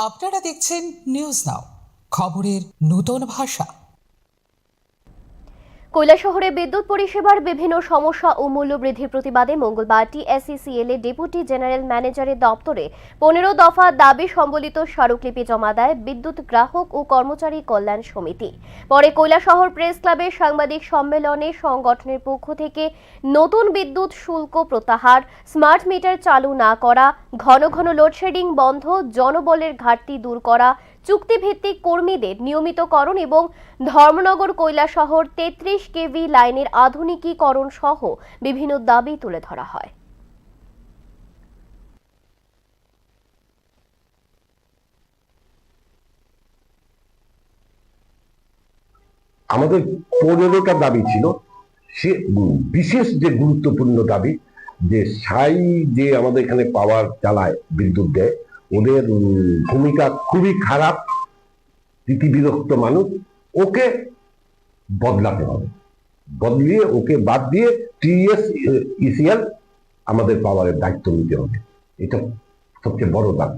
আপনারা দেখছেন news now, খবরের নতুন ভাষা। কৈলাসহরে বিদ্যুৎ পরিষেবার বিভিন্ন সমস্যা ও মূল্য বৃদ্ধির প্রতিবাদে মঙ্গলবার টিএসইসিএল এর ডেপুটি জেনারেল ম্যানেজারের দপ্তরে 15 দফা দাবি সম্বলিত স্মারকলিপি জমা দেয় বিদ্যুৎ গ্রাহক ও কর্মচারী কল্যাণ সমিতি। পরে কৈলাসহর প্রেস ক্লাবে সাংবাদিক সম্মেলনে সংগঠনের পক্ষ থেকে নতুন বিদ্যুৎ শুল্ক প্রত্যাহার, স্মার্ট মিটার চালু না করা, ঘন ঘন লোডশেডিং বন্ধ, জনবলের ঘাটতি দূর করা, চুক্তিভিত্তিক কর্মীদের নিয়মিতকরণ এবং ধর্মনগর কৈলাসহর 33 কেভি লাইনের আধুনিকীকরণ সহ বিভিন্ন দাবি তুলে ধরা হয়। আমাদের 15টা দাবি ছিল। সে বিশেষ যে গুরুত্বপূর্ণ দাবি যে যে আমাদের এখানে পাওয়ার চালায়, বিদ্যুৎ দেয়, ওদের ভূমিকা খুবই খারাপ, বিরক্ত মানুষ, ওকে বদলাতে হবে। বদলিয়ে ওকে বাদ দিয়ে টিএসইসিএল আমাদের পাওয়ারের দায়িত্ব নিতে হবে। এটা সবচেয়ে বড় দাবি।